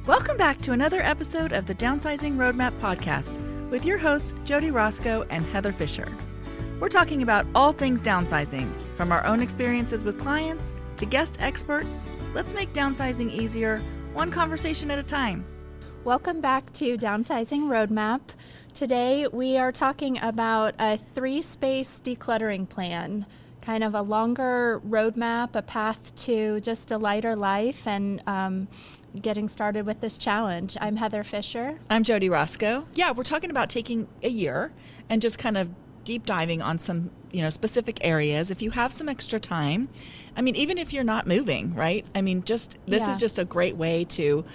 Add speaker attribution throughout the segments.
Speaker 1: Welcome back to another episode of the Downsizing Roadmap Podcast with your hosts, Jodi Roscoe and Heather Fisher. We're talking about all things downsizing, from our own experiences with clients to guest experts. Let's make downsizing easier, one conversation at a time.
Speaker 2: Welcome back to Downsizing Roadmap. Today we are talking about a 3-space decluttering plan, kind of a longer roadmap, a path to just a lighter life and getting started with this challenge. I'm Heather Fisher.
Speaker 1: I'm Jodi Roscoe. Yeah, we're talking about taking a year and just kind of deep diving on some, specific areas. If you have some extra time, even if you're not moving, right? This is just a great way to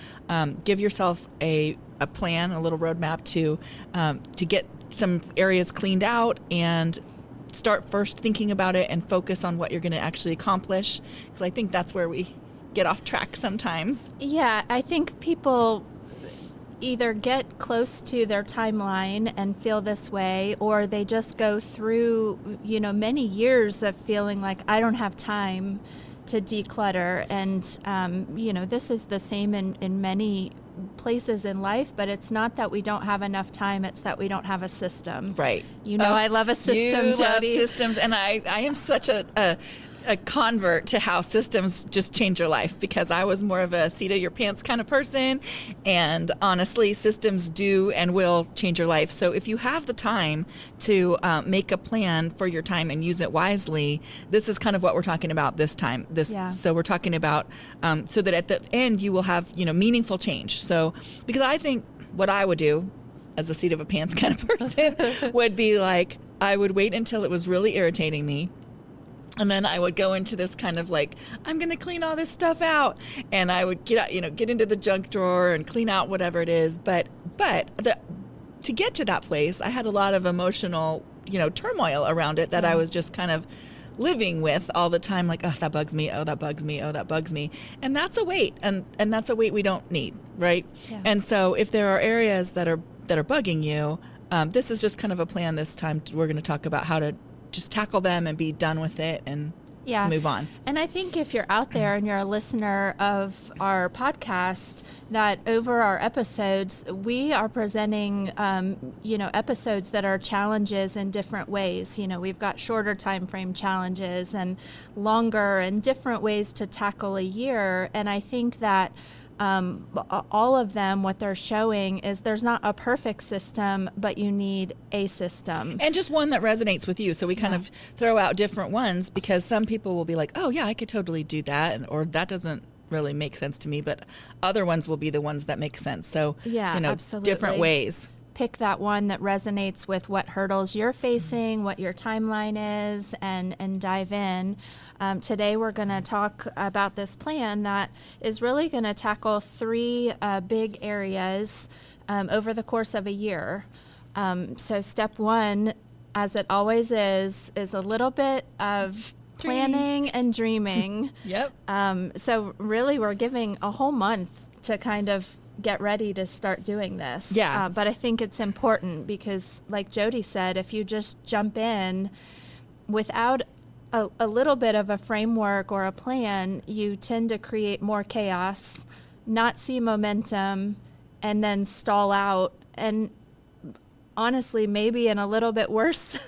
Speaker 1: give yourself a plan, a little roadmap to get some areas cleaned out and start first thinking about it and focus on what you're going to actually accomplish. Because I think that's where we get off track sometimes.
Speaker 2: Yeah, I think people either get close to their timeline and feel this way, or they just go through, many years of feeling like I don't have time to declutter. And, this is the same in many places in life, but it's not that we don't have enough time, it's that we don't have a system.
Speaker 1: Right.
Speaker 2: I love a system,
Speaker 1: you
Speaker 2: Jodi.
Speaker 1: love systems, and I am such a convert to how systems just change your life, because I was more of a seat of your pants kind of person, and honestly, systems do and will change your life. So if you have the time to make a plan for your time and use it wisely, this is kind of what we're talking about this time. So we're talking about so that at the end you will have meaningful change. So because I think what I would do as a seat of a pants kind of person would be like, I would wait until it was really irritating me. And then I would go into this kind of like, I'm going to clean all this stuff out. And I would get into the junk drawer and clean out whatever it is. But to get to that place, I had a lot of emotional, turmoil around it that I was just kind of living with all the time. Like, oh, that bugs me. Oh, that bugs me. Oh, that bugs me. And that's a weight. And that's a weight we don't need. Right. Yeah. And so if there are areas that are bugging you, this is just kind of a plan this time. We're going to talk about how to just tackle them and be done with it and move on. And
Speaker 2: I think if you're out there and you're a listener of our podcast, that over our episodes, we are presenting, episodes that are challenges in different ways. We've got shorter time frame challenges and longer and different ways to tackle a year. And I think that all of them, what they're showing is there's not a perfect system, but you need a system.
Speaker 1: And just one that resonates with you. So we kind of throw out different ones, because some people will be like, oh yeah, I could totally do that. Or that doesn't really make sense to me. But other ones will be the ones that make sense. So,
Speaker 2: absolutely.
Speaker 1: Different ways.
Speaker 2: Pick that one that resonates with what hurdles you're facing, what your timeline is, and dive in. Today we're going to talk about this plan that is really going to tackle 3 big areas over the course of a year. So step 1, as it always is a little bit of planning and dreaming.
Speaker 1: Yep.
Speaker 2: So really we're giving a whole month to kind of get ready to start doing this.
Speaker 1: Yeah.
Speaker 2: But I think it's important because, like Jodi said, if you just jump in without a little bit of a framework or a plan, you tend to create more chaos, not see momentum, and then stall out. And honestly, maybe in a little bit worse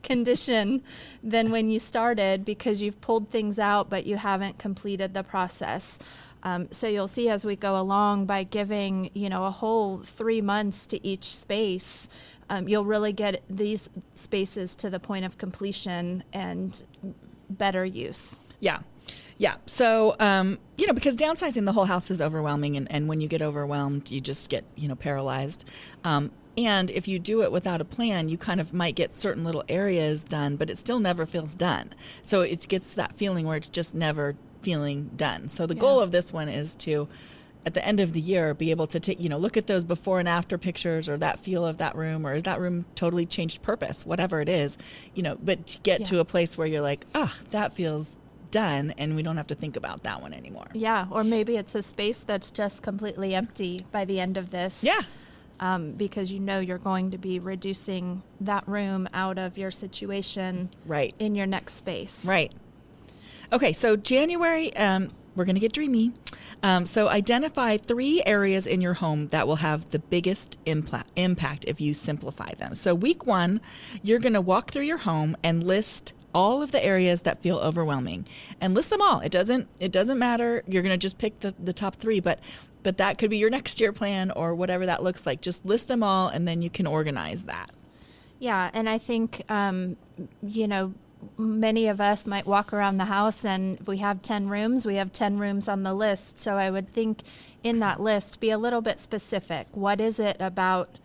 Speaker 2: condition than when you started, because you've pulled things out, but you haven't completed the process. So you'll see as we go along, by giving, a whole 3 months to each space, you'll really get these spaces to the point of completion and better use.
Speaker 1: Yeah. Yeah. So, because downsizing the whole house is overwhelming. And when you get overwhelmed, you just get, paralyzed. And if you do it without a plan, you kind of might get certain little areas done, but it still never feels done. So it gets that feeling where it's just never feeling done. So the goal of this one is to, at the end of the year, be able to take, look at those before and after pictures, or that feel of that room, or is that room totally changed purpose, whatever it is, but get to a place where you're like, that feels done, and we don't have to think about that one anymore.
Speaker 2: Yeah. Or maybe it's a space that's just completely empty by the end of this.
Speaker 1: Yeah.
Speaker 2: Because you're going to be reducing that room out of your situation
Speaker 1: right
Speaker 2: in your next space.
Speaker 1: Right. Okay, so January we're going to get dreamy. So identify 3 areas in your home that will have the biggest impact if you simplify them. So week 1, you're going to walk through your home and list all of the areas that feel overwhelming, and list them all. It doesn't matter. You're going to just pick the top 3, but that could be your next year plan or whatever that looks like. Just list them all, and then you can organize that.
Speaker 2: Yeah, and I think, many of us might walk around the house and if we have 10 rooms, we have 10 rooms on the list. So I would think in that list, be a little bit specific. What is it about,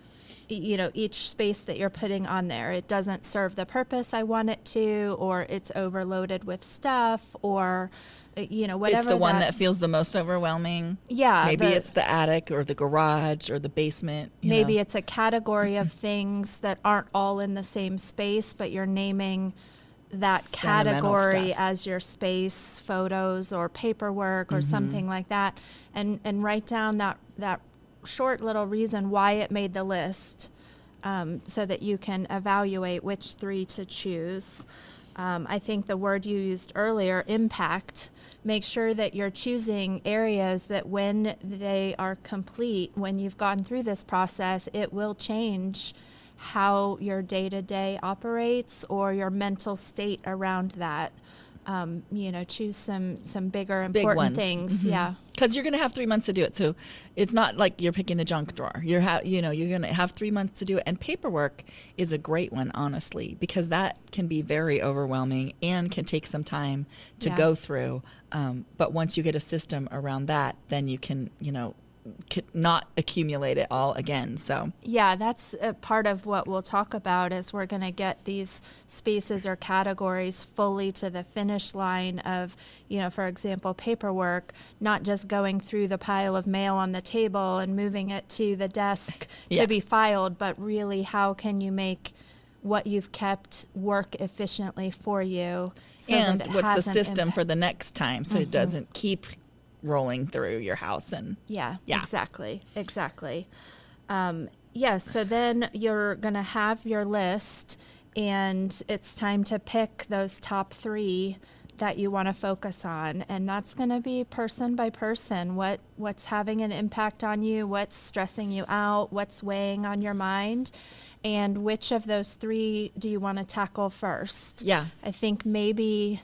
Speaker 2: each space that you're putting on there? It doesn't serve the purpose I want it to, or it's overloaded with stuff, or, whatever.
Speaker 1: It's the one that feels the most overwhelming.
Speaker 2: Yeah.
Speaker 1: Maybe it's the attic or the garage or the basement.
Speaker 2: Maybe it's a category of things that aren't all in the same space, but you're naming that category
Speaker 1: stuff
Speaker 2: as your space, photos or paperwork or something like that, and write down that short little reason why it made the list, so that you can evaluate which 3 to choose. I think the word you used earlier, impact, make sure that you're choosing areas that when they are complete, when you've gone through this process, it will change how your day-to-day operates or your mental state around that. Choose some bigger, important things. Yeah.
Speaker 1: Because you're going to have 3 months to do it. So it's not like you're picking the junk drawer. You're going to have 3 months to do it. And paperwork is a great one, honestly, because that can be very overwhelming and can take some time to go through. But once you get a system around that, then you can, not accumulate it all again. So
Speaker 2: yeah, that's a part of what we'll talk about is we're going to get these spaces or categories fully to the finish line of, for example, paperwork, not just going through the pile of mail on the table and moving it to the desk to be filed, but really how can you make what you've kept work efficiently for you, so
Speaker 1: and
Speaker 2: that it
Speaker 1: what's the
Speaker 2: has an
Speaker 1: system
Speaker 2: impact.
Speaker 1: for the next time so it doesn't keep rolling through your house. And
Speaker 2: Exactly. So then you're going to have your list, and it's time to pick those top 3 that you want to focus on, and that's going to be person by person. What's having an impact on you, what's stressing you out, what's weighing on your mind, and which of those 3 do you want to tackle first?
Speaker 1: Yeah.
Speaker 2: I think maybe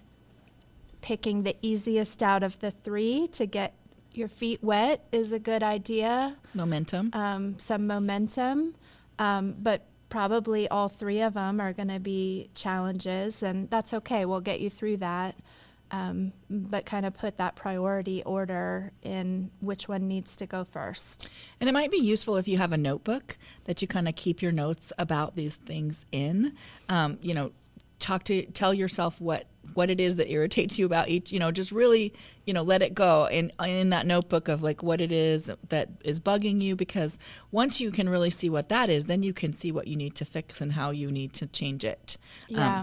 Speaker 2: picking the easiest out of the 3 to get your feet wet is a good idea.
Speaker 1: Momentum.
Speaker 2: Some momentum, but probably all 3 of them are going to be challenges, and that's okay. We'll get you through that, but kind of put that priority order in which one needs to go first.
Speaker 1: And it might be useful if you have a notebook that you kind of keep your notes about these things in. Tell yourself what it is that irritates you about each, just really, let it go in that notebook of like what it is that is bugging you, because once you can really see what that is, then you can see what you need to fix and how you need to change it,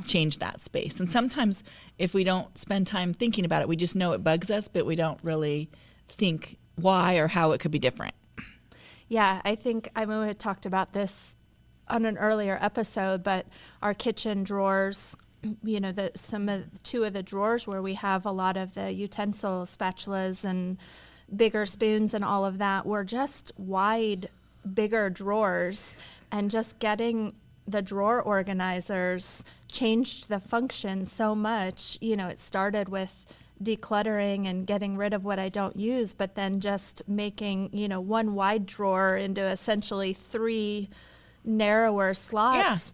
Speaker 1: change that space. And sometimes if we don't spend time thinking about it, we just know it bugs us, but we don't really think why or how it could be different.
Speaker 2: Yeah, I think we had talked about this on an earlier episode, but our kitchen drawers, 2 of the drawers where we have a lot of the utensils, spatulas and bigger spoons and all of that, were just wide, bigger drawers, and just getting the drawer organizers changed the function so much. It started with decluttering and getting rid of what I don't use, but then just making, one wide drawer into essentially 3 narrower slots.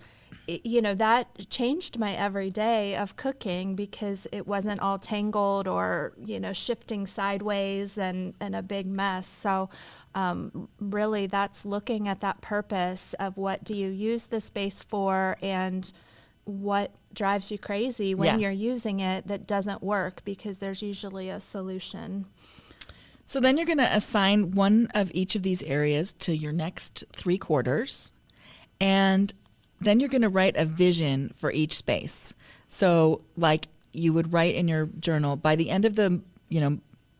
Speaker 2: That changed my everyday of cooking because it wasn't all tangled or, shifting sideways and a big mess. So really that's looking at that purpose of what do you use the space for and what drives you crazy when you're using it that doesn't work, because there's usually a solution.
Speaker 1: So then you're going to assign one of each of these areas to your next 3 quarters. And then you're going to write a vision for each space. So like you would write in your journal, by the end of the,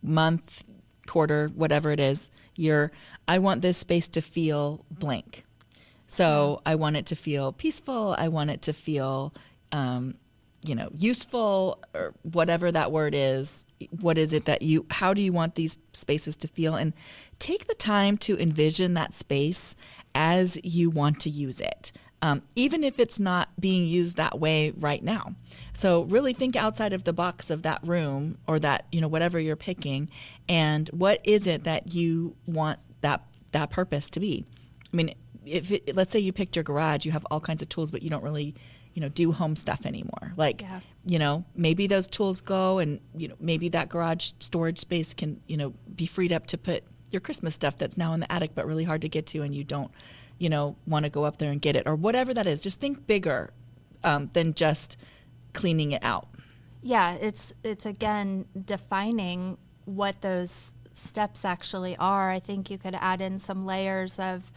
Speaker 1: month, quarter, whatever it is, year, I want this space to feel blank. So I want it to feel peaceful. I want it to feel, useful, or whatever that word is. What is it that how do you want these spaces to feel? And take the time to envision that space as you want to use it, even if it's not being used that way right now. So really think outside of the box of that room, or that, whatever you're picking, and what is it that you want that purpose to be. I mean, let's say you picked your garage, you have all kinds of tools, but you don't really do home stuff anymore. Like, maybe those tools go, and, maybe that garage storage space can, be freed up to put your Christmas stuff that's now in the attic, but really hard to get to, and you don't, want to go up there and get it, or whatever that is. Just think bigger than just cleaning it out.
Speaker 2: Yeah, it's again defining what those steps actually are. I think you could add in some layers of,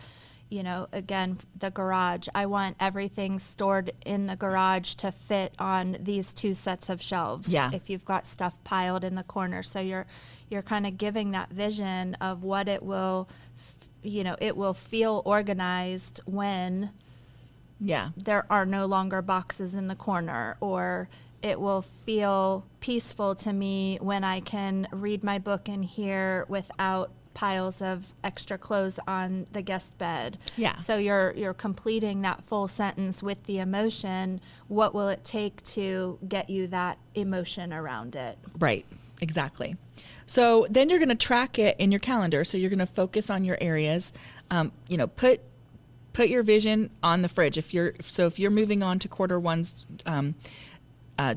Speaker 2: again, the garage. I want everything stored in the garage to fit on these 2 sets of shelves.
Speaker 1: Yeah.
Speaker 2: If you've got stuff piled in the corner, so you're kind of giving that vision of what it will, it will feel organized when there are no longer boxes in the corner, or it will feel peaceful to me when I can read my book in here without piles of extra clothes on the guest bed.
Speaker 1: Yeah.
Speaker 2: So you're completing that full sentence with the emotion. What will it take to get you that emotion around it?
Speaker 1: Right. Exactly. So then you're going to track it in your calendar. So you're going to focus on your areas. Put your vision on the fridge. If you're moving on to quarter one's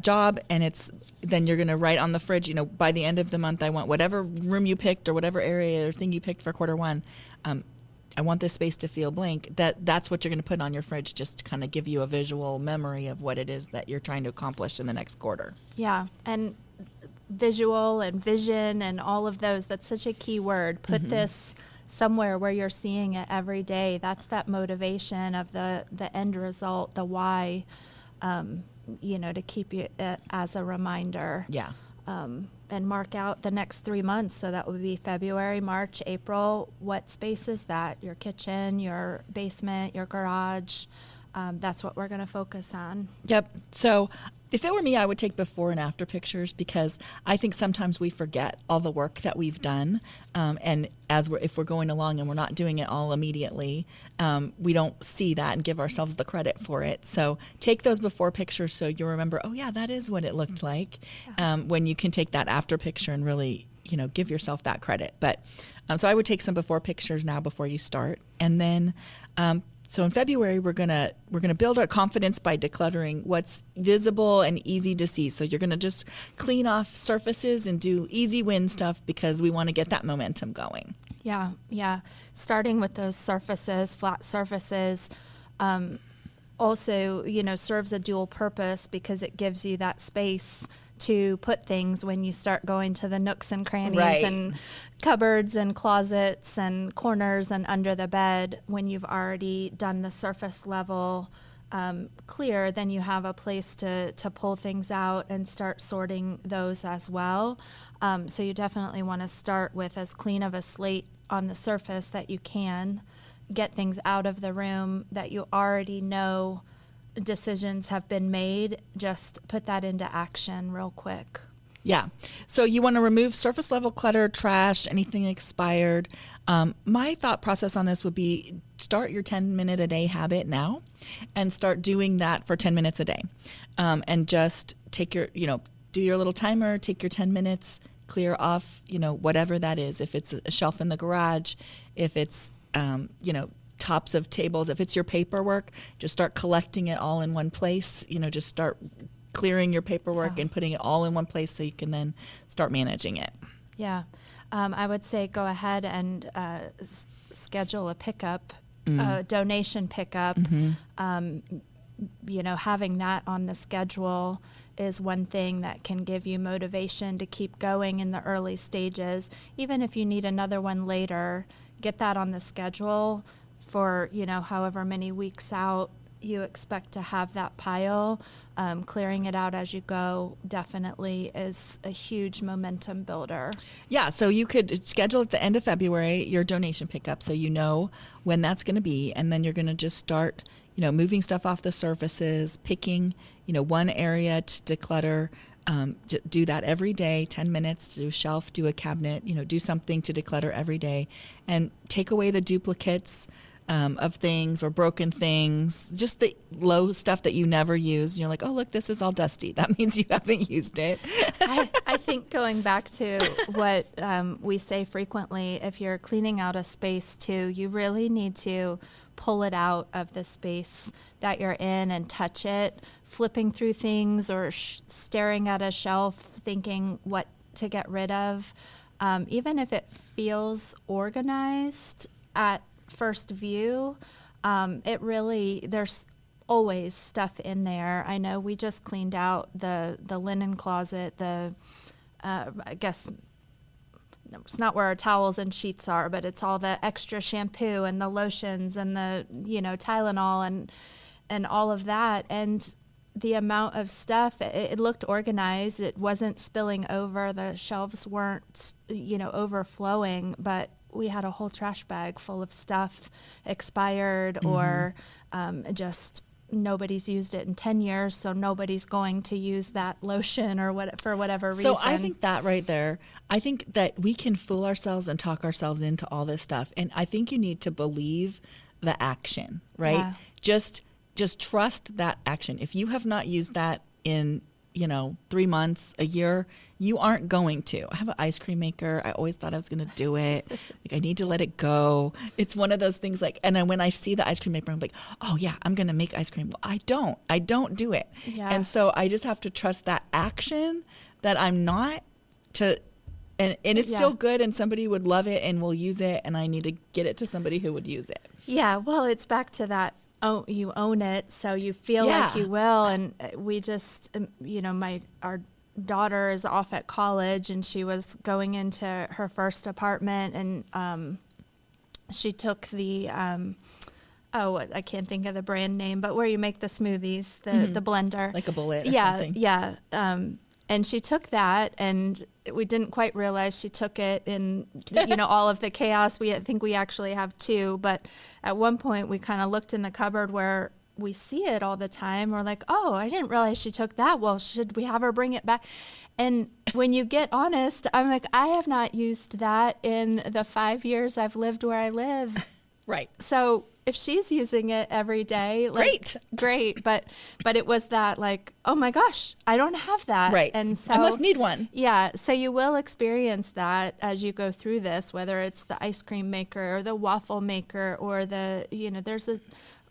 Speaker 1: job, and then you're going to write on the fridge, by the end of the month, I want whatever room you picked, or whatever area or thing you picked for quarter one. I want this space to feel blank. That's what you're going to put on your fridge, just to kind of give you a visual memory of what it is that you're trying to accomplish in the next quarter.
Speaker 2: Yeah. And visual and vision and all of those, that's such a key word. Put this somewhere where you're seeing it every day. That's that motivation of the end result, the why, to keep you it as a reminder.
Speaker 1: Yeah.
Speaker 2: And mark out the next 3 months. So that would be February, March, April. What space is that? Your kitchen, your basement, your garage. That's what we're going to focus on.
Speaker 1: Yep. So if it were me, I would take before and after pictures, because I think sometimes we forget all the work that we've done. And if we're going along and we're not doing it all immediately, we don't see that and give ourselves the credit for it. So take those before pictures so you remember, oh yeah, that is what it looked like. When you can take that after picture and really, give yourself that credit. But so I would take some before pictures now before you start. And then so in February, we're gonna build our confidence by decluttering what's visible and easy to see. So you're gonna just clean off surfaces and do easy win stuff, because we want to get that momentum going.
Speaker 2: Yeah. Starting with those surfaces, flat surfaces, also, serves a dual purpose, because it gives you that space to put things when you start going to the nooks and crannies and cupboards and closets and corners and under the bed. When you've already done the surface level clear, then you have a place to pull things out and start sorting those as well. So you definitely want to start with as clean of a slate on the surface that you can. Get things out of the room that you already know decisions have been made. Just put that into action real quick.
Speaker 1: Yeah. So you want to remove surface level clutter, trash, anything expired. My thought process on this would be start your 10-minute a day habit now, and start doing that for 10 minutes a day. And just take your, do your little timer, take your 10 minutes, clear off, whatever that is. If it's a shelf in the garage, if it's, tops of tables, if it's your paperwork, just start collecting it all in one place. Just start clearing your paperwork and putting it all in one place, so you can then start managing it.
Speaker 2: Yeah. I would say go ahead and schedule a pickup, donation pickup. Having that on the schedule is one thing that can give you motivation to keep going in the early stages. Even if you need another one later, get that on the schedule for, however many weeks out. you expect to have that pile, clearing it out as you go definitely is a huge momentum builder.
Speaker 1: Yeah, so you could schedule at the end of February your donation pickup so you know when that's going to be, and then you're going to just start, moving stuff off the surfaces, picking, one area to declutter. Do that every day, 10 minutes, do a shelf, do a cabinet, do something to declutter every day, and take away the duplicates of things or broken things, just the low stuff that you never use. You're like, oh, look, this is all dusty. That means you haven't used it.
Speaker 2: I think going back to what we say frequently, if you're cleaning out a space too, you really need to pull it out of the space that you're in and touch it, flipping through things or staring at a shelf, thinking what to get rid of. Even if it feels organized at first view, there's always stuff in there. I know we just cleaned out the linen closet, I guess it's not where our towels and sheets are, but it's all the extra shampoo and the lotions and the, Tylenol and all of that. And the amount of stuff, it looked organized. It wasn't spilling over. The shelves weren't, overflowing, but we had a whole trash bag full of stuff expired or just nobody's used it in 10 years, so nobody's going to use that lotion or for whatever reason.
Speaker 1: So I think that right there, I think that we can fool ourselves and talk ourselves into all this stuff. And I think you need to believe the action, right?
Speaker 2: Yeah.
Speaker 1: Just trust that action. If you have not used that in 3 months, a year, you aren't going to. I have an ice cream maker. I always thought I was going to do it. I need to let it go. It's one of those things and then when I see the ice cream maker, I'm like, oh yeah, I'm going to make ice cream. Well, I don't do it.
Speaker 2: Yeah.
Speaker 1: And so I just have to trust that action that I'm not and it's still good and somebody would love it and will use it. And I need to get it to somebody who would use it.
Speaker 2: Yeah. Well, it's back to that. Oh, you own it, so you feel like you will. And we just, our daughter is off at college, and she was going into her first apartment, and she took the, I can't think of the brand name, but where you make the smoothies, the blender.
Speaker 1: Like a bullet or something.
Speaker 2: Yeah. And she took that, and we didn't quite realize she took it in, all of the chaos. I think we actually have two, but at one point we kind of looked in the cupboard where we see it all the time. We're like, oh, I didn't realize she took that. Well, should we have her bring it back? And when you get honest, I'm like, I have not used that in the 5 years I've lived where I live.
Speaker 1: Right.
Speaker 2: So if she's using it every day, great. But it was that oh my gosh, I don't have that.
Speaker 1: Right.
Speaker 2: And so
Speaker 1: I must need one.
Speaker 2: Yeah. So you will experience that as you go through this, whether it's the ice cream maker or the waffle maker or there's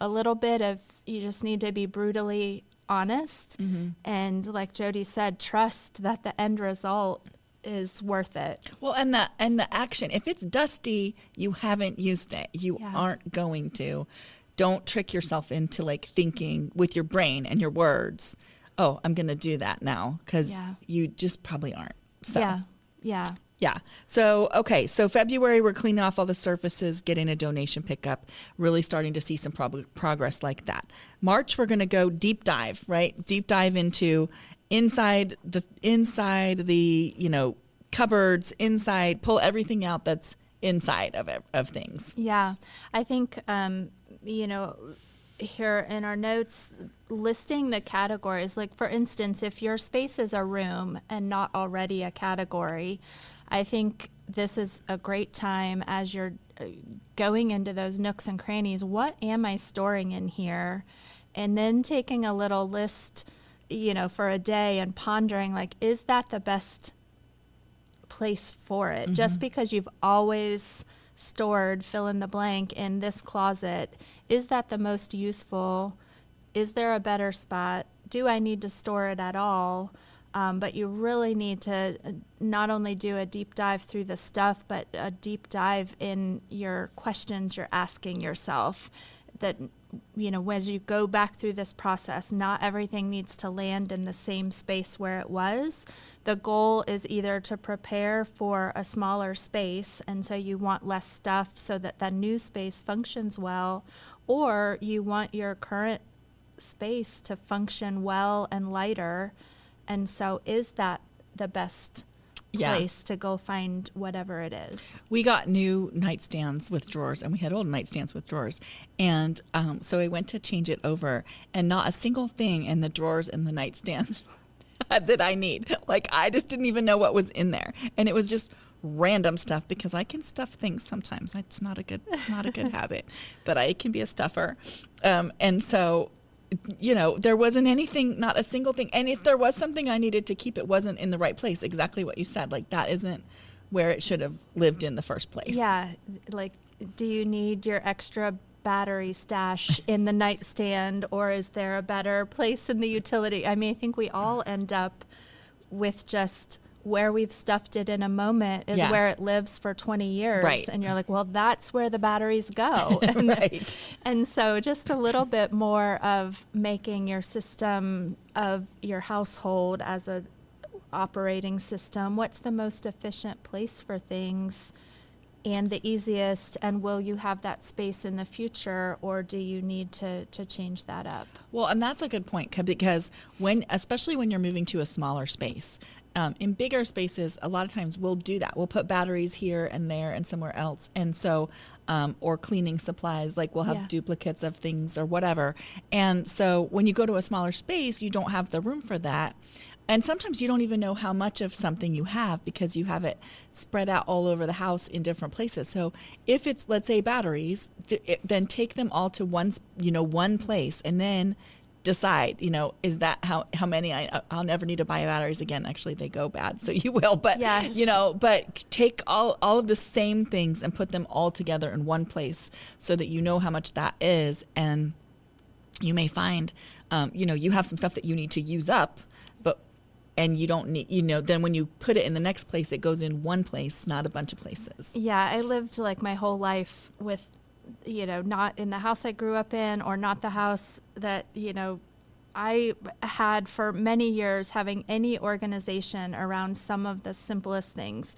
Speaker 2: a little bit of, you just need to be brutally honest. Mm-hmm. And like Jodi said, trust that the end result is worth it.
Speaker 1: Well, and the action, if it's dusty, you haven't used it. You aren't going to. Don't trick yourself into thinking with your brain and your words, oh, I'm going to do that now, because you just probably aren't. So. Yeah. So, okay. So February, we're cleaning off all the surfaces, getting a donation pickup, really starting to see some progress like that. March, we're going to go deep dive, right? Deep dive into inside the cupboards, pull everything out that's inside of things.
Speaker 2: Yeah. I think, here in our notes, listing the categories, for instance, if your space is a room and not already a category, I think this is a great time as you're going into those nooks and crannies. What am I storing in here? And then taking a little list, for a day and pondering, is that the best place for it? Mm-hmm. Just because you've always stored fill in the blank in this closet, is that the most useful? Is there a better spot? Do I need to store it at all? But you really need to not only do a deep dive through the stuff, but a deep dive in your questions you're asking yourself. That, as you go back through this process, not everything needs to land in the same space where it was. The goal is either to prepare for a smaller space, and so you want less stuff so that the new space functions well, or you want your current space to function well and lighter. And so is that the best place to go find whatever it is?
Speaker 1: We got new nightstands with drawers, and we had old nightstands with drawers. And so I went to change it over, and not a single thing in the drawers and the nightstand that I need. Like, I just didn't even know what was in there. And it was just random stuff, because I can stuff things sometimes. It's not a good habit, but I can be a stuffer. And so, there wasn't anything, not a single thing. And if there was something I needed to keep, it wasn't in the right place. Exactly what you said. Like, that isn't where it should have lived in the first place.
Speaker 2: Yeah. Like, do you need your extra battery stash in the nightstand, or is there a better place in the utility? I mean, I think we all end up with just where we've stuffed it in a moment is where it lives for 20 years.
Speaker 1: Right.
Speaker 2: And you're like, well, that's where the batteries go. And,
Speaker 1: right.
Speaker 2: And so just a little bit more of making your system of your household as a operating system. What's the most efficient place for things and the easiest? And will you have that space in the future, or do you need to change that up?
Speaker 1: Well, and that's a good point, because especially when you're moving to a smaller space, in bigger spaces, a lot of times we'll do that. We'll put batteries here and there and somewhere else. And so, or cleaning supplies, like we'll have duplicates of things or whatever. And so when you go to a smaller space, you don't have the room for that. And sometimes you don't even know how much of something you have, because you have it spread out all over the house in different places. So if it's, let's say, batteries, then take them all to one place, and then decide, is that how many I'll never need to buy batteries again. Actually, they go bad, so you will. But
Speaker 2: yes.
Speaker 1: But take all of the same things and put them all together in one place, so that you know how much that is. And you may find, you have some stuff that you need to use up, and you don't need, then when you put it in the next place, it goes in one place, not a bunch of places.
Speaker 2: Yeah, I lived like my whole life with, not in the house I grew up in, or not the house that, I had for many years, having any organization around some of the simplest things,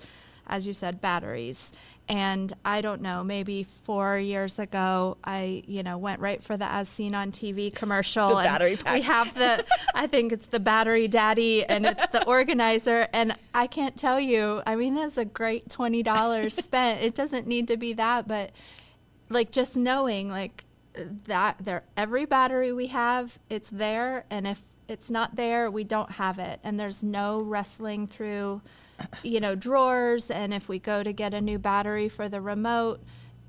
Speaker 2: as you said, batteries. And I don't know, maybe 4 years ago, I, went right for the As Seen on TV commercial.
Speaker 1: The battery pack.
Speaker 2: We have I think it's the battery daddy, and it's the organizer. And I can't tell you, I mean, that's a great $20 spent. It doesn't need to be that, but like just knowing like that every battery we have, it's there. And if it's not there, we don't have it. And there's no wrestling through drawers. And if we go to get a new battery for the remote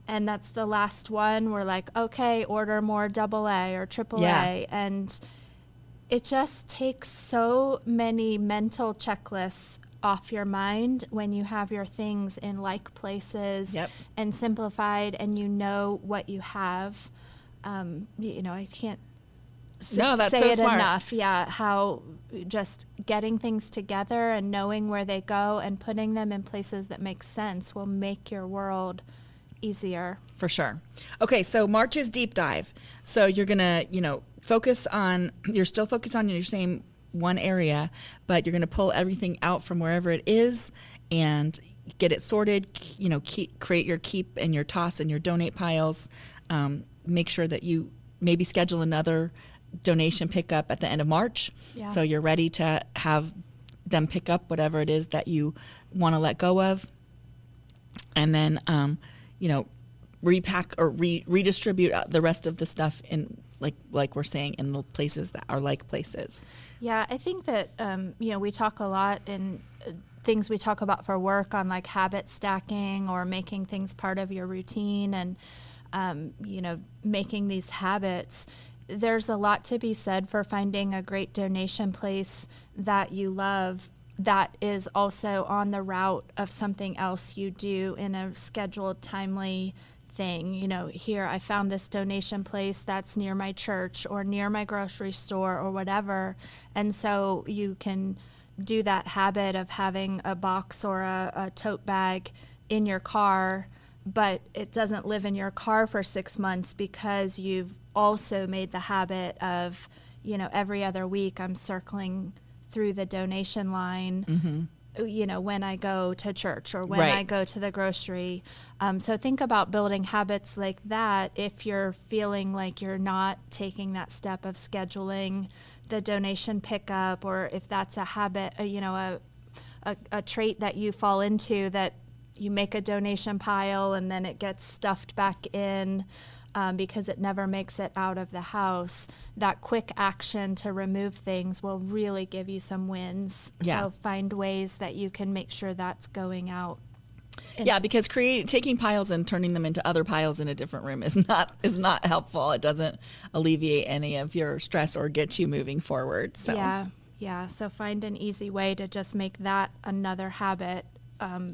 Speaker 2: and that's the last one, we're like, okay, order more AA or AAA. And it just takes so many mental checklists off your mind when you have your things in like places and simplified, and what you have. I can't
Speaker 1: that's
Speaker 2: say
Speaker 1: so
Speaker 2: it
Speaker 1: smart.
Speaker 2: enough. Yeah, how just getting things together and knowing where they go and putting them in places that make sense will make your world easier.
Speaker 1: For sure. Okay, so March is deep dive. So you're gonna, you're still focused on your same one area, but you're gonna pull everything out from wherever it is and get it sorted. Create your keep and your toss and your donate piles. Make sure that you maybe schedule another donation pickup at the end of March.
Speaker 2: Yeah.
Speaker 1: So you're ready to have them pick up whatever it is that you want to let go of. And then, repack or redistribute the rest of the stuff in, like we're saying, in the places that are like places.
Speaker 2: Yeah, I think that, we talk a lot in things we talk about for work on like habit stacking or making things part of your routine and, making these habits. There's a lot to be said for finding a great donation place that you love that is also on the route of something else you do in a scheduled, timely thing. Here I found this donation place that's near my church or near my grocery store or whatever. And so you can do that habit of having a box or a tote bag in your car, but it doesn't live in your car for 6 months because you've also made the habit of, every other week I'm circling through the donation line when I go to church or when
Speaker 1: Right.
Speaker 2: I go to the grocery. So think about building habits like that if you're feeling like you're not taking that step of scheduling the donation pickup, or if that's a habit, a trait that you fall into, that you make a donation pile and then it gets stuffed back in because it never makes it out of the house. That quick action to remove things will really give you some wins.
Speaker 1: Yeah.
Speaker 2: So find ways that you can make sure that's going out.
Speaker 1: Yeah, because taking piles and turning them into other piles in a different room is not helpful. It doesn't alleviate any of your stress or get you moving forward. So
Speaker 2: Yeah. So find an easy way to just make that another habit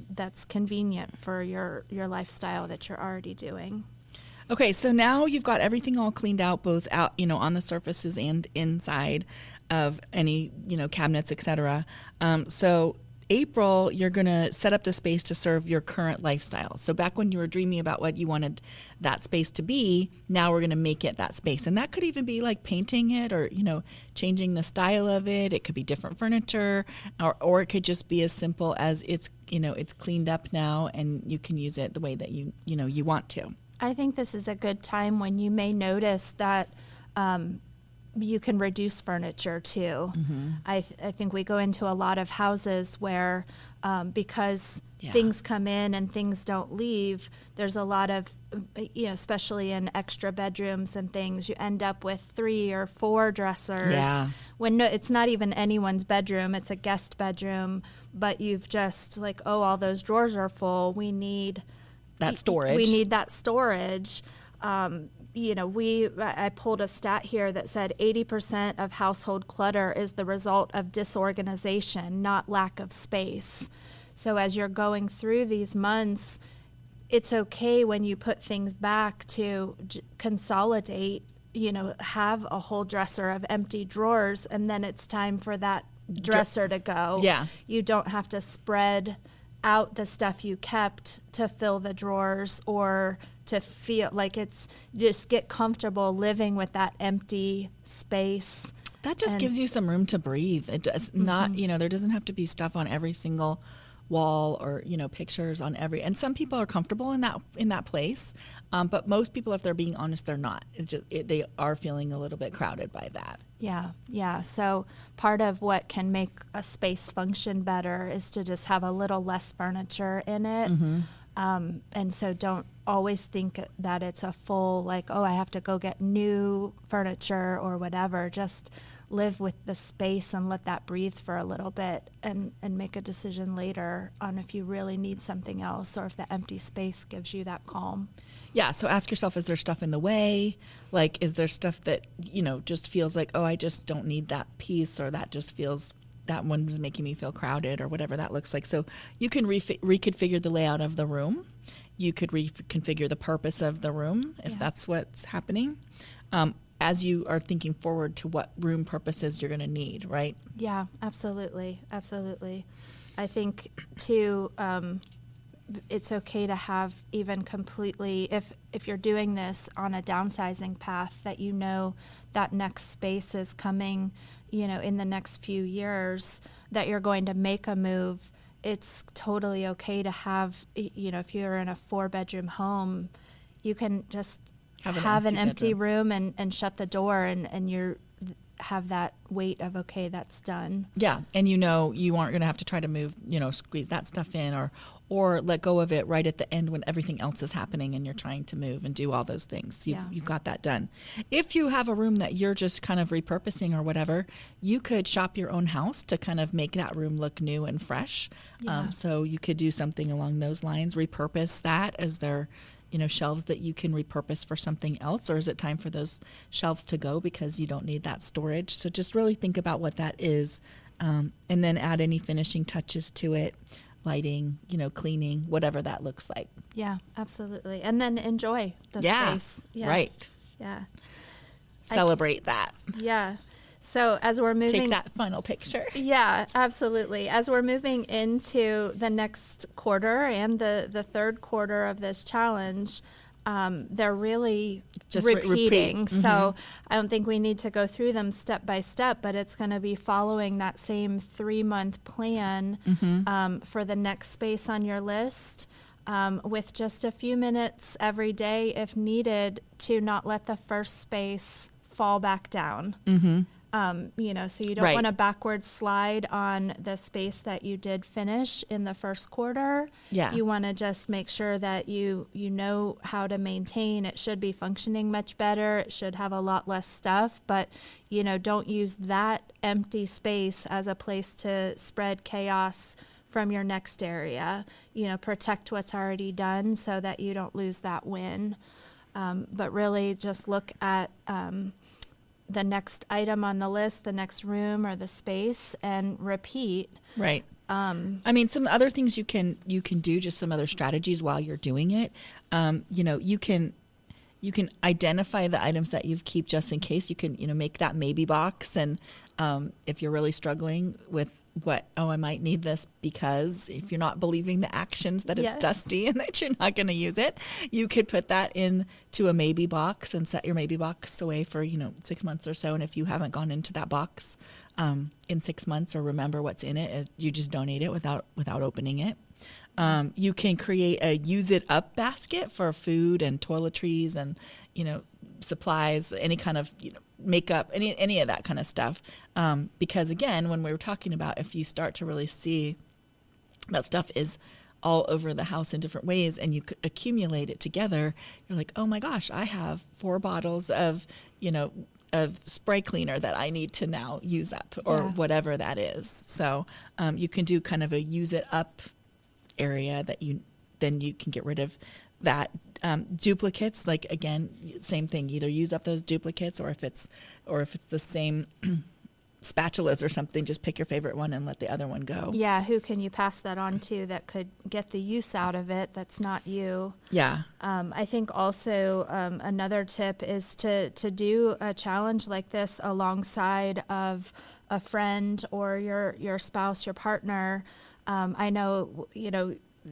Speaker 2: that's convenient for your lifestyle that you're already doing.
Speaker 1: Okay, so now you've got everything all cleaned out, both out, on the surfaces and inside of any, cabinets, etc. So April, you're going to set up the space to serve your current lifestyle. So back when you were dreaming about what you wanted that space to be, now we're going to make it that space. And that could even be like painting it or, changing the style of it. It could be different furniture, or it could just be as simple as it's cleaned up now and you can use it the way that you want to.
Speaker 2: I think this is a good time when you may notice that you can reduce furniture too. Mm-hmm. I think we go into a lot of houses where because things come in and things don't leave, there's a lot of, especially in extra bedrooms and things, you end up with 3 or 4 dressers.
Speaker 1: Yeah.
Speaker 2: When it's not even anyone's bedroom, it's a guest bedroom, but you've just like, all those drawers are full. We need
Speaker 1: that storage.
Speaker 2: We need that storage. I pulled a stat here that said 80% of household clutter is the result of disorganization, not lack of space. So as you're going through these months, it's okay when you put things back to consolidate, have a whole dresser of empty drawers, and then it's time for that dresser to go.
Speaker 1: Yeah.
Speaker 2: You don't have to spread out the stuff you kept to fill the drawers or to feel like just get comfortable living with that empty space.
Speaker 1: That just gives you some room to breathe. It does not, there doesn't have to be stuff on every single wall or, pictures on every, and some people are comfortable in that place. But most people, if they're being honest, they're not. They are feeling a little bit crowded by that.
Speaker 2: Yeah. So part of what can make a space function better is to just have a little less furniture in it. Mm-hmm. And so don't always think that it's a full, I have to go get new furniture or whatever. Just live with the space and let that breathe for a little bit and make a decision later on if you really need something else or if the empty space gives you that calm.
Speaker 1: Yeah, so ask yourself, is there stuff in the way? Like, is there stuff that, just feels like, I just don't need that piece, or that just feels, that one was making me feel crowded, or whatever that looks like. So you can reconfigure the layout of the room. You could reconfigure the purpose of the room if that's what's happening, as you are thinking forward to what room purposes you're going to need, right?
Speaker 2: Yeah, absolutely. I think, too, it's okay to have even completely, if you're doing this on a downsizing path, that that next space is coming, in the next few years, that you're going to make a move. It's totally okay to have, if you're in a 4-bedroom home, you can just have an empty room and shut the door and you're have that weight of, okay, that's done. Yeah.
Speaker 1: And you aren't going to have to try to move, squeeze that stuff in or let go of it right at the end when everything else is happening and you're trying to move and do all those things. You've got that done. If you have a room that you're just kind of repurposing or whatever, you could shop your own house to kind of make that room look new and fresh.
Speaker 2: Yeah.
Speaker 1: So you could do something along those lines, repurpose that. Is there shelves that you can repurpose for something else, or is it time for those shelves to go because you don't need that storage? So just really think about what that is, and then add any finishing touches to it, lighting, cleaning, whatever that looks like.
Speaker 2: Yeah, absolutely. And then enjoy the space.
Speaker 1: Yeah, right.
Speaker 2: Yeah.
Speaker 1: Celebrate that.
Speaker 2: Yeah. So as we're moving...
Speaker 1: Take that final picture.
Speaker 2: Yeah, absolutely. As we're moving into the next quarter and the third quarter of this challenge, they're really
Speaker 1: Just
Speaker 2: repeating.
Speaker 1: repeat.
Speaker 2: So I don't think we need to go through them step by step, but it's going to be following that same 3-month plan for the next space on your list, with just a few minutes every day if needed to not let the first space fall back down. So you don't
Speaker 1: Right.
Speaker 2: want to backward slide on the space that you did finish in the first quarter.
Speaker 1: Yeah.
Speaker 2: You want to just make sure that you know how to maintain. It should be functioning much better. It should have a lot less stuff, but don't use that empty space as a place to spread chaos from your next area. Protect what's already done so that you don't lose that win. But really just look at the next item on the list, the next room or the space, and repeat.
Speaker 1: Right. Some other things you can do, just some other strategies while you're doing it. You can identify the items that you've keep just in case. You can, make that maybe box. And if you're really struggling with I might need this, because if you're not believing the actions that it's
Speaker 2: Yes.
Speaker 1: dusty and that you're not going to use it, you could put that into a maybe box and set your maybe box away for, 6 months or so. And if you haven't gone into that box in 6 months or remember what's in it, you just donate it without opening it. You can create a use it up basket for food and toiletries and, supplies, any kind of, makeup, any of that kind of stuff. Because again, when we were talking about, if you start to really see that stuff is all over the house in different ways and you accumulate it together, you're like, oh my gosh, I have 4 bottles of spray cleaner that I need to now use up, or whatever that is. So you can do kind of a use it up area that you can get rid of that. Duplicates, like, again, same thing, either use up those duplicates, or if it's the same spatulas or something, just pick your favorite one and let the other one go.
Speaker 2: Yeah, who can you pass that on to that could get the use out of it that's not you?
Speaker 1: Yeah.
Speaker 2: I think also another tip is to do a challenge like this alongside of a friend or your spouse, your partner. I know,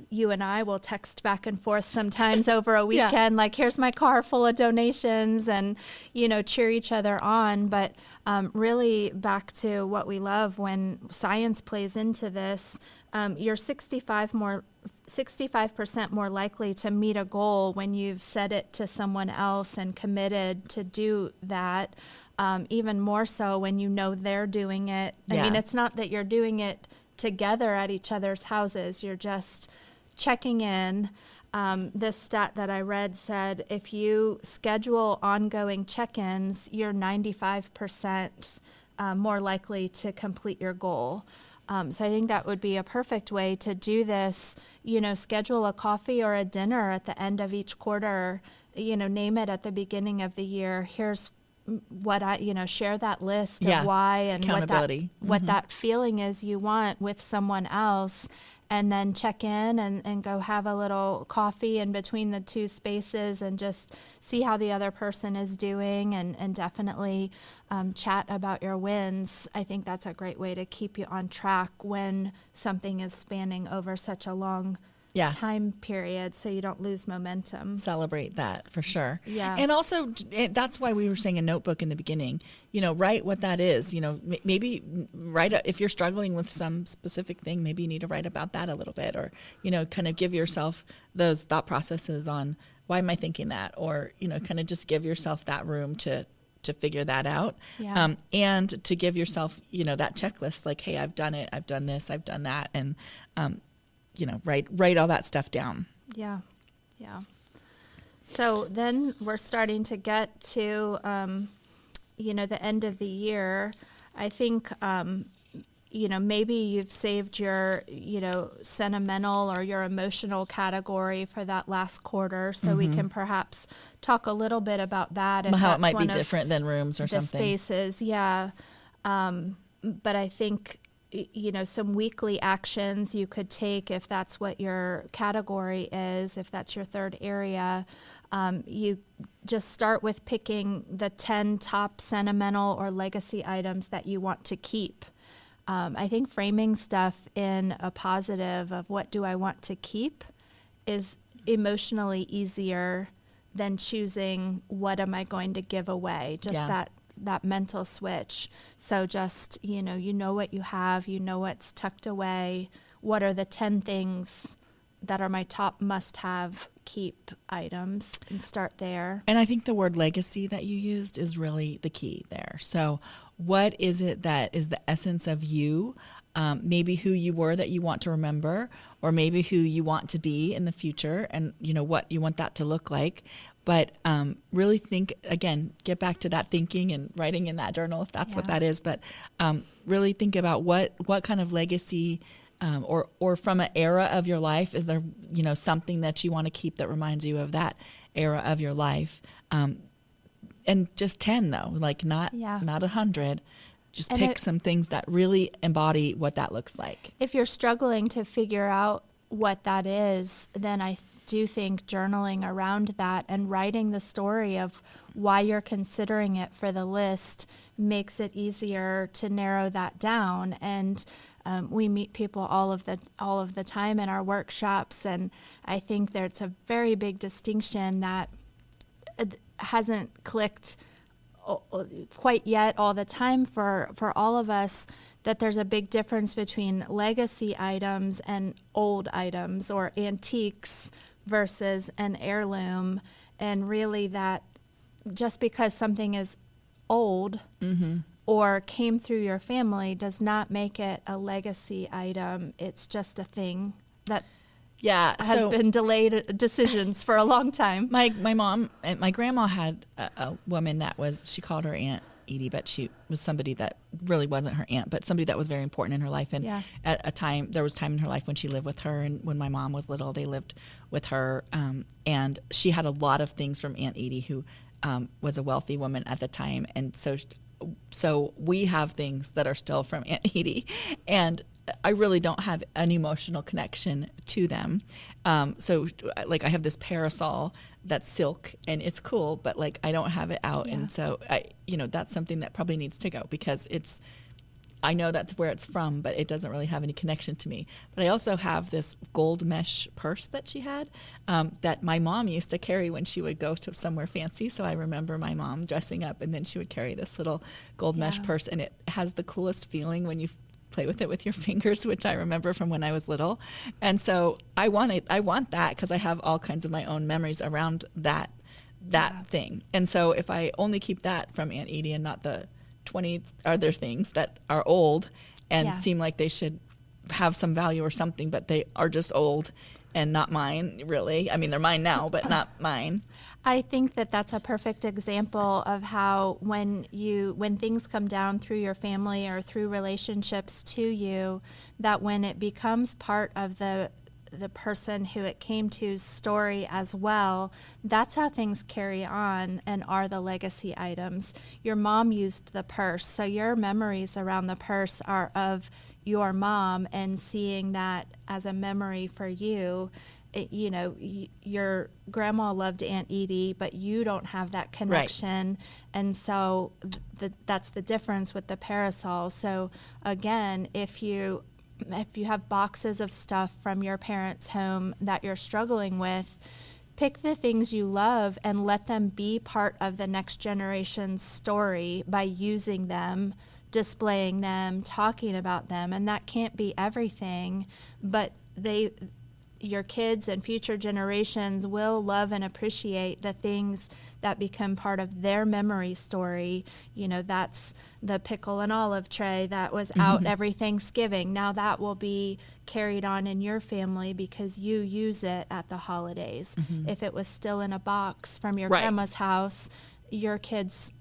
Speaker 2: you and I will text back and forth sometimes over a weekend, like, here's my car full of donations, and, cheer each other on. But really back to what we love when science plays into this, you're 65% more likely to meet a goal when you've said it to someone else and committed to do that. Even more so when they're doing it. I mean, it's not that you're doing it together at each other's houses. You're just checking in. This stat that I read said if you schedule ongoing check-ins, you're 95% more likely to complete your goal. So I think that would be a perfect way to do this. Schedule a coffee or a dinner at the end of each quarter. Name it at the beginning of the year. Here's what share that list of why and what that feeling is you want with someone else, and then check in and go have a little coffee in between the 2 spaces and just see how the other person is doing, and definitely chat about your wins. I think that's a great way to keep you on track when something is spanning over such a long time period, so you don't lose momentum.
Speaker 1: Celebrate that for sure.
Speaker 2: Yeah.
Speaker 1: And also, that's why we were saying a notebook in the beginning. Write what that is. Maybe write if you're struggling with some specific thing, maybe you need to write about that a little bit, or kind of give yourself those thought processes on why am I thinking that, or kind of just give yourself that room to figure that out. And to give yourself that checklist, like, hey, I've done it, I've done this, I've done that, and write all that stuff down.
Speaker 2: Yeah. So then we're starting to get to, the end of the year. I think, maybe you've saved your, sentimental or your emotional category for that last quarter. So we can perhaps talk a little bit about that. If
Speaker 1: How it
Speaker 2: that's
Speaker 1: might
Speaker 2: one
Speaker 1: be
Speaker 2: of
Speaker 1: different than rooms or
Speaker 2: the
Speaker 1: something.
Speaker 2: Spaces, yeah. But I think, some weekly actions you could take if that's what your category is, if that's your third area. You just start with picking the 10 top sentimental or legacy items that you want to keep. I think framing stuff in a positive of what do I want to keep is emotionally easier than choosing what am I going to give away. Just that mental switch. So just, you know what you have, you know what's tucked away. What are the 10 things that are my top must-have keep items, and start there.
Speaker 1: And I think the word legacy that you used is really the key there. So what is it that is the essence of you? Maybe who you were that you want to remember, or maybe who you want to be in the future, and what you want that to look like. But really think, again, get back to that thinking and writing in that journal if that's what that is. But really think about what kind of legacy or from an era of your life, is there something that you want to keep that reminds you of that era of your life. And just 10 though, like not 100. Just pick some things that really embody what that looks like.
Speaker 2: If you're struggling to figure out what that is, then I do think journaling around that and writing the story of why you're considering it for the list makes it easier to narrow that down. And we meet people all of the time in our workshops, and I think there's a very big distinction that hasn't clicked quite yet all the time for all of us, that there's a big difference between legacy items and old items or antiques versus an heirloom. And really that just because something is old or came through your family does not make it a legacy item. It's just a thing that has been delayed decisions for a long time.
Speaker 1: My mom and my grandma had a woman that she called her Aunt Edie, but she was somebody that really wasn't her aunt, but somebody that was very important in her life. And there was time in her life when she lived with her, and when my mom was little, they lived with her. And she had a lot of things from Aunt Edie, who was a wealthy woman at the time. And so we have things that are still from Aunt Edie, and I really don't have an emotional connection to them. So like I have this parasol that's silk and it's cool, but like I don't have it out. And so that's something that probably needs to go, because I know that's where it's from, but it doesn't really have any connection to me. But I also have this gold mesh purse that she had that my mom used to carry when she would go to somewhere fancy. So I remember my mom dressing up, and then she would carry this little gold mesh purse, and it has the coolest feeling when you play with it with your fingers, which I remember from when I was little. And so I want that, because I have all kinds of my own memories around that thing. And so if I only keep that from Aunt Edie and not the 20 other things that are old and seem like they should have some value or something, but they are just old and not mine, really. I mean, they're mine now, but not mine.
Speaker 2: I think that that's a perfect example of how when things come down through your family or through relationships to you, that when it becomes part of the person who it came to's story as well, that's how things carry on and are the legacy items. Your mom used the purse, so your memories around the purse are of your mom, and seeing that as a memory for you. Your grandma loved Aunt Edie, but you don't have that connection. Right. And so that's the difference with the parasol. So again, if you have boxes of stuff from your parents' home that you're struggling with, pick the things you love and let them be part of the next generation's story by using them, displaying them, talking about them. And that can't be everything, but your kids and future generations will love and appreciate the things that become part of their memory story. That's the pickle and olive tray that was out every Thanksgiving. Now that will be carried on in your family because you use it at the holidays. If it was still in a box from your grandma's house, your kids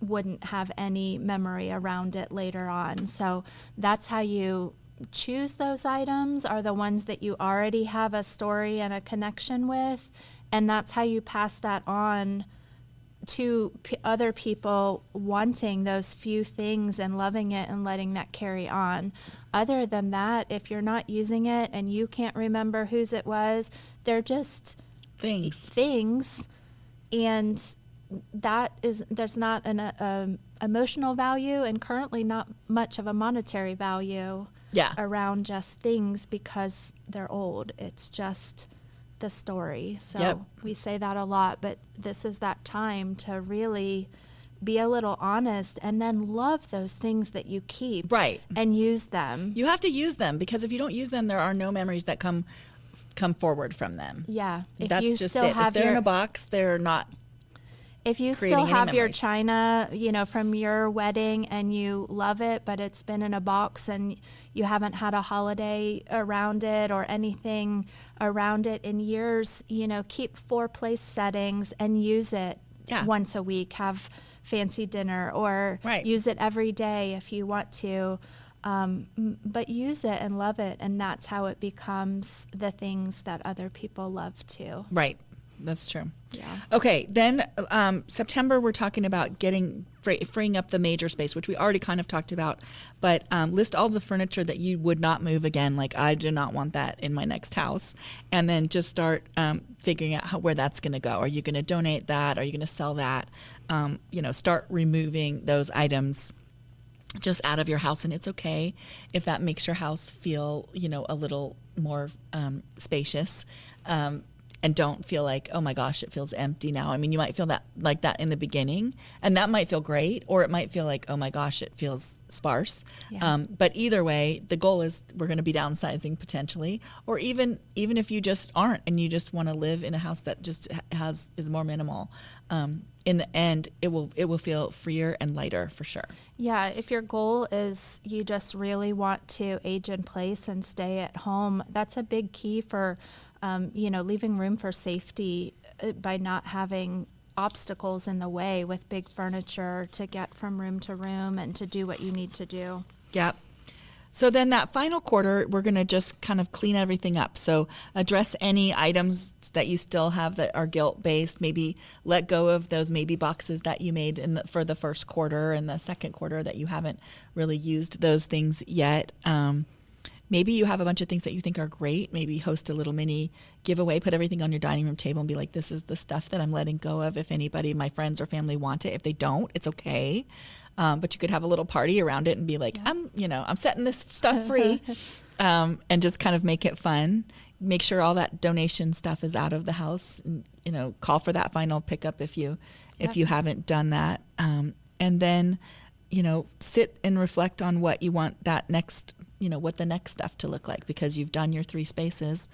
Speaker 2: wouldn't have any memory around it later on. So that's how you choose those items, are the ones that you already have a story and a connection with, and that's how you pass that on to other people wanting those few things and loving it and letting that carry on. Other than that, if you're not using it and you can't remember whose it was, they're just things, and there's not an emotional value, and currently not much of a monetary value around just things because they're old. It's just the story. So
Speaker 1: Yep.
Speaker 2: we say that a lot, but this is that time to really be a little honest and then love those things that you keep.
Speaker 1: Right.
Speaker 2: And use them.
Speaker 1: You have to use them, because if you don't use them, there are no memories that come forward from them.
Speaker 2: Yeah. If
Speaker 1: That's
Speaker 2: you
Speaker 1: just
Speaker 2: still
Speaker 1: it.
Speaker 2: have
Speaker 1: If they're
Speaker 2: your,
Speaker 1: in a box, they're not.
Speaker 2: if you
Speaker 1: creating
Speaker 2: still
Speaker 1: any
Speaker 2: have your
Speaker 1: memories.
Speaker 2: china, from your wedding and you love it, but it's been in a box and you haven't had a holiday around it or anything around it in years, keep 4 place settings and use it once a week. Have fancy dinner or use it every day if you want to. But use it and love it. And that's how it becomes the things that other people love too.
Speaker 1: Right. That's true.
Speaker 2: Yeah.
Speaker 1: Okay. Then September, we're talking about freeing up the major space, which we already kind of talked about. But list all the furniture that you would not move again. Like, I do not want that in my next house. And then just start figuring out where that's going to go. Are you going to donate that? Are you going to sell that? Start removing those items just out of your house. And it's okay if that makes your house feel, a little more spacious. And don't feel like, oh my gosh, it feels empty now. I mean, you might feel that like that in the beginning, and that might feel great, or it might feel like, oh my gosh, it feels sparse.
Speaker 2: Yeah.
Speaker 1: But either way, the goal is we're going to be downsizing potentially, or even if you just aren't and you just want to live in a house that just is more minimal. In the end, it will feel freer and lighter for sure.
Speaker 2: Yeah, if your goal is you just really want to age in place and stay at home, that's a big key for, leaving room for safety by not having obstacles in the way with big furniture to get from room to room and to do what you need to do.
Speaker 1: Yep. So then that final quarter, we're going to just kind of clean everything up. So address any items that you still have that are guilt-based. Maybe let go of those maybe boxes that you made for the first quarter and the second quarter that you haven't really used those things yet. Maybe you have a bunch of things that you think are great. Maybe host a little mini giveaway, put everything on your dining room table and be like, this is the stuff that I'm letting go of. If anybody, my friends or family want it, if they don't, it's okay. But you could have a little party around it and be like, I'm setting this stuff free, and just kind of make it fun. Make sure all that donation stuff is out of the house. And, call for that final pickup if you haven't done that. And then, sit and reflect on what you want that next, what the next stuff to look like, because you've done your 3 spaces.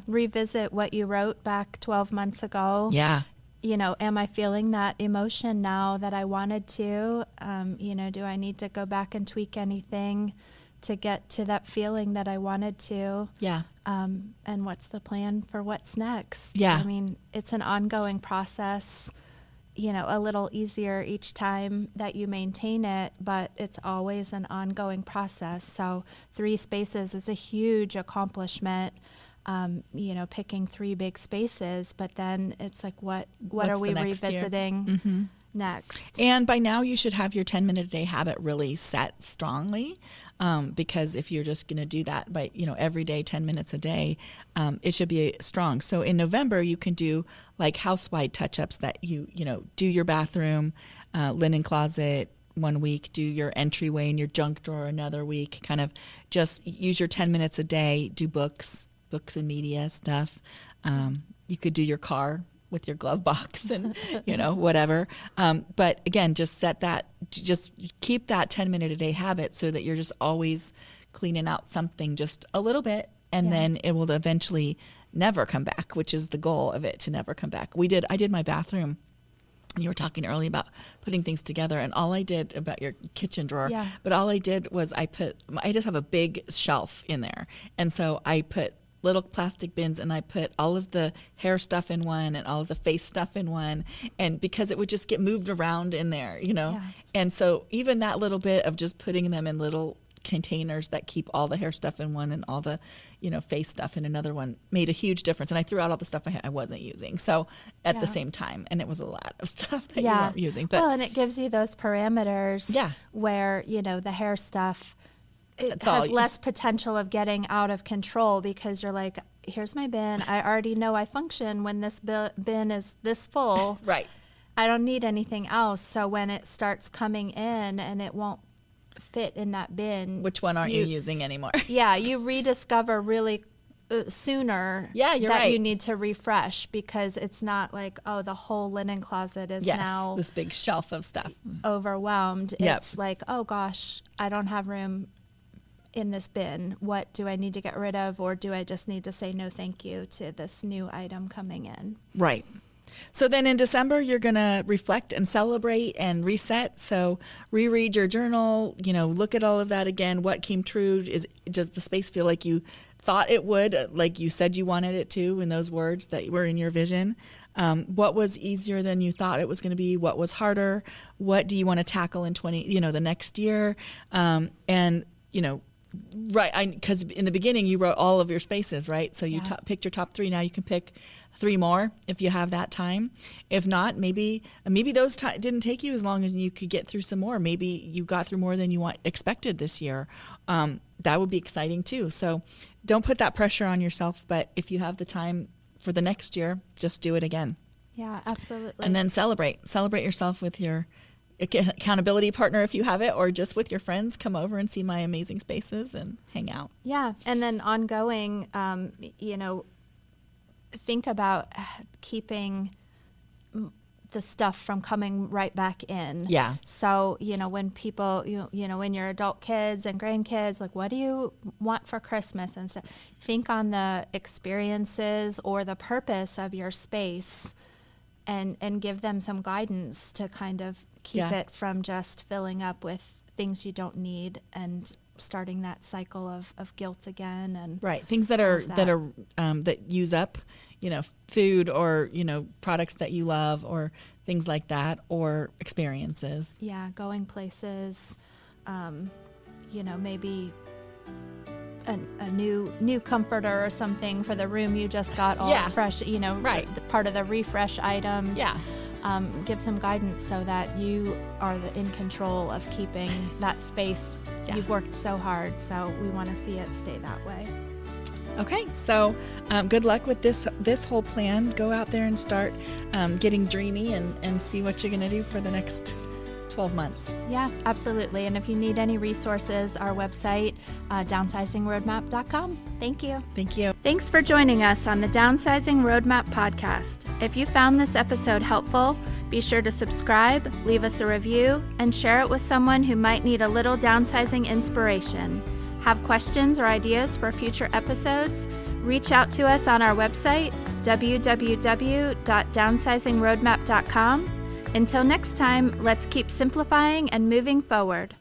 Speaker 2: Revisit what you wrote back 12 months ago.
Speaker 1: Yeah.
Speaker 2: Am I feeling that emotion now that I wanted to? Do I need to go back and tweak anything to get to that feeling that I wanted to?
Speaker 1: Yeah.
Speaker 2: And what's the plan for what's next?
Speaker 1: Yeah.
Speaker 2: I mean, it's an ongoing process, a little easier each time that you maintain it, but it's always an ongoing process. So 3 spaces is a huge accomplishment. Picking 3 big spaces, but then it's like, what are we revisiting next?
Speaker 1: And by now you should have your 10-minute a day habit really set strongly, because if you're just going to do that by, every day, 10 minutes a day, it should be strong. So in November, you can do like house-wide touch-ups that do your bathroom, linen closet, 1 week, do your entryway and your junk drawer another week, kind of just use your 10 minutes a day, do books and media stuff. You could do your car with your glove box and, whatever. But again, just keep that 10-minute a day habit so that you're just always cleaning out something just a little bit, and then it will eventually never come back, which is the goal of it, to never come back. I did my bathroom. You were talking earlier about putting things together, and all I did about your kitchen drawer, but all I did was I just have a big shelf in there. And so I put little plastic bins, and I put all of the hair stuff in one and all of the face stuff in one, and because it would just get moved around in there, and so even that little bit of just putting them in little containers that keep all the hair stuff in one and all the face stuff in another one made a huge difference. And I threw out all the stuff I wasn't using, so at the same time, and it was a lot of stuff that you weren't using, but
Speaker 2: and it gives you those parameters where the hair stuff, it has less potential of getting out of control, because you're like, here's my bin. I already know I function when this bin is this full.
Speaker 1: Right.
Speaker 2: I don't need anything else. So when it starts coming in and it won't fit in that bin.
Speaker 1: Which one aren't you using anymore?
Speaker 2: You rediscover really sooner
Speaker 1: Yeah, you're
Speaker 2: that
Speaker 1: right.
Speaker 2: you need to refresh, because it's not like, oh, the whole linen closet is
Speaker 1: Yes,
Speaker 2: now
Speaker 1: this big shelf of stuff.
Speaker 2: overwhelmed.
Speaker 1: Yep.
Speaker 2: It's like, oh gosh, I don't have room in this bin. What do I need to get rid of, or do I just need to say no thank you to this new item coming in?
Speaker 1: Right. So then in December, you're going to reflect and celebrate and reset. So reread your journal, look at all of that again. What came true? Does the space feel like you thought it would, like you said you wanted it to in those words that were in your vision? What was easier than you thought it was going to be? What was harder? What do you want to tackle in the next year? Right, because in the beginning you wrote all of your spaces, right? So you picked your top 3. Now you can pick 3 more if you have that time. If not, maybe those didn't take you as long as you could get through some more. Maybe you got through more than you expected this year. That would be exciting too. So don't put that pressure on yourself, but if you have the time for the next year, just do it again.
Speaker 2: Yeah, absolutely.
Speaker 1: And then celebrate yourself with your accountability partner if you have it, or just with your friends. Come over and see my amazing spaces and hang out.
Speaker 2: Yeah, and then ongoing, think about keeping the stuff from coming right back in.
Speaker 1: Yeah.
Speaker 2: So, when people, when your adult kids and grandkids, like, what do you want for Christmas and stuff? Think on the experiences or the purpose of your space, and give them some guidance to kind of keep it from just filling up with things you don't need and starting that cycle of guilt again. And
Speaker 1: right, things that use up, food or products that you love, or things like that, or experiences.
Speaker 2: Yeah, going places, maybe a new comforter or something for the room you just got all fresh,
Speaker 1: right.
Speaker 2: Part of the refresh items.
Speaker 1: Yeah.
Speaker 2: Give some guidance so that you are in control of keeping that space.
Speaker 1: Yeah.
Speaker 2: You've worked so hard, so we want to see it stay that way.
Speaker 1: Okay, so good luck with this whole plan. Go out there and start getting dreamy and see what you're going to do for the next 12 months.
Speaker 2: Yeah, absolutely. And if you need any resources, our website, downsizingroadmap.com. Thank you.
Speaker 1: Thank you.
Speaker 2: Thanks for joining us on the Downsizing Roadmap Podcast. If you found this episode helpful, be sure to subscribe, leave us a review, and share it with someone who might need a little downsizing inspiration. Have questions or ideas for future episodes? Reach out to us on our website, www.downsizingroadmap.com. Until next time, let's keep simplifying and moving forward.